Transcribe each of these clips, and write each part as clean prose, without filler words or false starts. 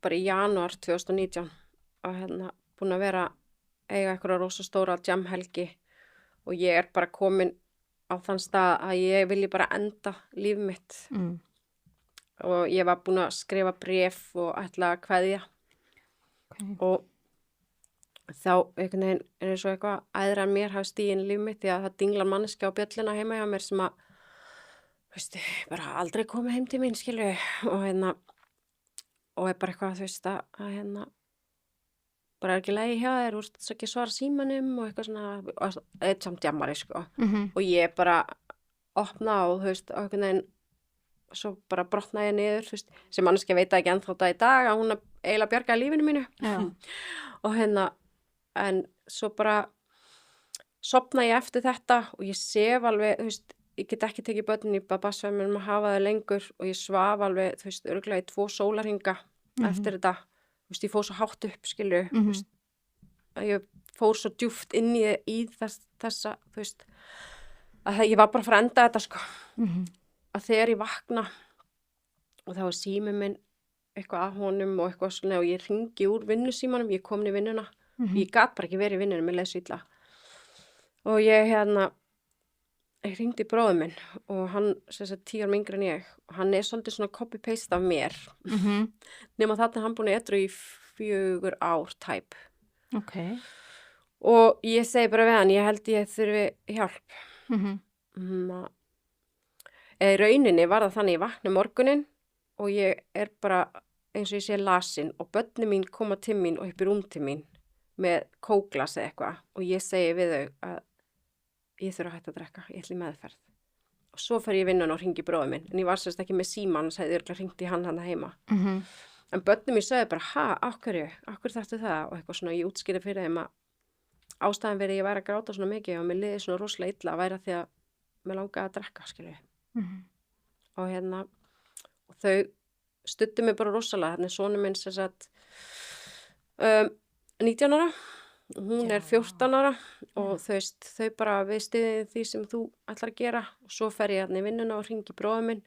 bara í janúar 2019 og búin að vera eiga eitthvað rosa stóra jamhelgi og ég bara komin á þann stað að ég vilji bara enda líf mitt og ég var búin að skrifa bréf og ætla að kveðja og þá einhvern veginn eins og eitthvað æðra en mér hafi stigin líf mitt því að það dinglar manneskja á bjöllina heima hjá mér sem að bara aldrei komið heim til mín skilju og og bara eitthvað að bara ekki lagi hjá þér, úrst þess ekki svara símanum og eitthvað svona, eitt samt jammari sko og ég bara opna og og einhvern veginn svo bara brotnaði ég niður sem manneskja veit ekki ennþá það í dag að hún eiginlega bjargaði lífinu mínu og en svo bara sofna ég eftir þetta og ég sef alveg, ég get ekki tekið börnin í babasvefnum að hafa það lengur og ég svaf alveg, örugglega í 2 sólarhringa eftir þetta, ég fór svo hátt upp, skilju, að ég fór svo djúpt inn í þessa, að ég var bara að fara að enda þetta, sko, að þegar ég vakna og þá sími minn eitthvað að honum og eitthvað svona og ég hringi úr vinnusímanum, ég komin í vinnuna, ég gat bara ekki verið í vinnunum, mér leið svo illa og ég hringdi í bróður minn og hann, 10 árum yngri en ég og hann svolítið svona copy-paste af mér nema þarna hann búin edrú í 4 ár tæp og ég segi bara við hann, ég held ég þurfi hjálp í rauninni var það þannig ég vakna morgunin og ég bara eins og ég sé lasin og börnin mín koma til mín og upp í rúm til mín með kókglas eða eitthvað og ég segi við þau að ég þurfa að hætta að drekka, ég ætla í meðferð og svo fer ég í vinnuna og hringi bróður minn en ég var sérst ekki með síman, sagði ég hringdi hann heima en börnin mín sagði bara, af hverju þarftu það og eitthvað svona, ég útskýrði fyrir þeim að ástæðan verið ég væri að gráta svona mikið og mér liði svona rosalega illa að væri því að mér langaði að drekka, skilju og og þau studdu mig bara rosalega, þannig sonur minn sem sagt 19 ára hún 14 ára og þau bara við styðum því sem þú ætlar að gera og svo fer ég í vinnuna og hringi bróður minn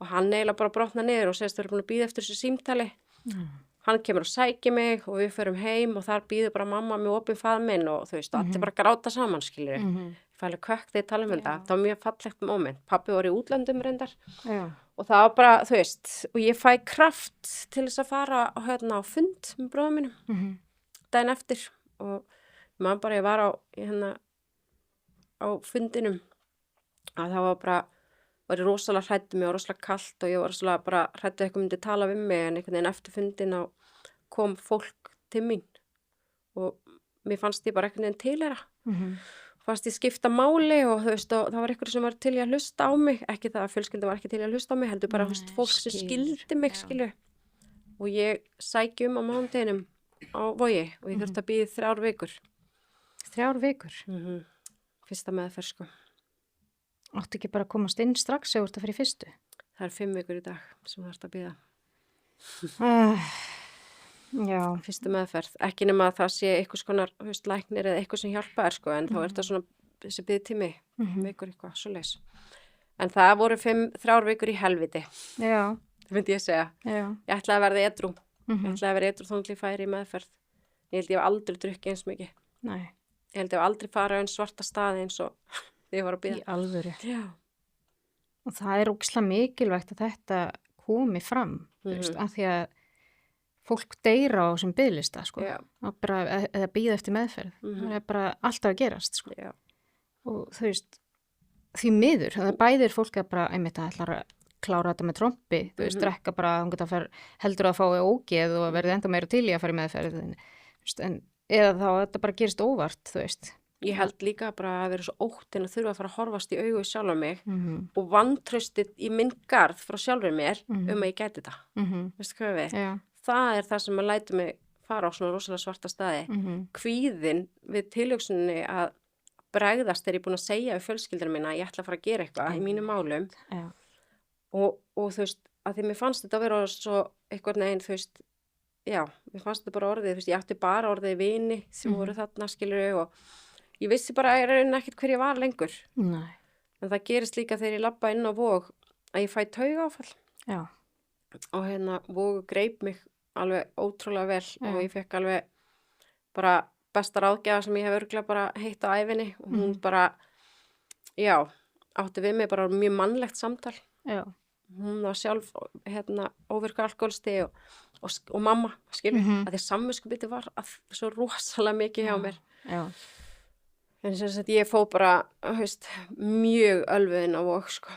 og hann eiginlega bara brotna niður og segist þau eru búin að bíða eftir þessu símtali hann kemur og sækir mig og við förum heim og þar bíður bara mamma með opinn faðminn og allir bara gráta saman skilur ég fæ alveg kökk þegar ég tala þetta það var mjög fallegt moment, pabbi var í útlöndum reyndar og það var bara og ég fæ kraft til þess að fara á fund með bróður mínum daginn eftir og maður bara, ég var á fundinum að það var ég rosalega hrædd mig og rosalega kalt og ég var rosalega bara hrædd eitthvað myndi tala við mig en einhvern veginn eftir fundin kom fólk til mín og mér fannst ég bara einhvern veginn tilheyra fannst ég skipta máli og og það var einhver sem var til í að hlusta á mig ekki það að fjölskylda var ekki til í að hlusta á mig heldur bara fólk sem skildi mig skilju og ég sæki á mánudeginum á Vogi og ég þurfti að bíða 3 vikur 3 vikur? Fyrsta meðferð sko Áttu ekki bara að komast inn strax eða þetta fyrir fyrstu? Það 5 vikur í dag sem það að bíða Já Fyrsta meðferð, ekki nema að það sé eitthvað skonar læknir eða eitthvað sem hjálpa sko en þá þetta svona þessi biðtími vikur eitthvað, svoleiðis en það voru 3 vikur í helviti Já það myndi ég segja ég ætlaði að verða edrú ég ætlaði að vera edrú þóngli færi í meðferð ég held ég hef aldrei drukkið eins mikið Nei ég held ég hef aldrei farið á einn svarta staði eins og þegar ég var að bíða Í alvöru Já Og það ógeðslega mikilvægt að þetta komi fram af því að fólk deyra á þessum biðlista sko bara eða bíða eftir meðferð það bara alltaf að gerast sko og því miður það bæðir fólk að bara einmitt að ætlar að klára þetta með trompi, drekka bara heldur að fái ógeð og verði enda meira til í að fara í meðferð en eða þá að þetta bara gerist óvart, Ég held líka bara að vera svo óttin að þurfa að fara að horfast í augu sjálfa mig og vantraustið í minn garð frá sjálfur mér að ég gæti þetta. Veistu hvað við? Já. Það það sem að lætur mig fara á svona rosalega svarta staði. Kvíðin við tilhugsuninni að bregðast þegar ég er búin að segja við fjölskyldurinn mína að ég ætla að fara að gera eitthvað í mínum málum. Já. Og að því mér fannst þetta að vera svo eitthvað neginn, já, mér fannst þetta bara orðið, ég átti bara orðið vini sem voru þarna, skilur og ég vissi bara að ég raunin ekkert hver ég var lengur. Nei. En það gerist líka þegar ég labba inn á Vog að ég fæ taugaáfall. Já. Og Vog greip mig alveg ótrúlega vel og ég fekk alveg bara besta ráðgjafa sem ég hef örugglega bara heitt á ævinni og hún bara, já, átti við mig bara mjög mannlegt samtal. Já. Hún var sjálf óvirkur alkohólisti og mamma, skilur, að því samviskubiti var svo rosalega mikið hjá mér. Já. En sem sagt ég fór bara, mjög ölvuð inn á Vog, sko.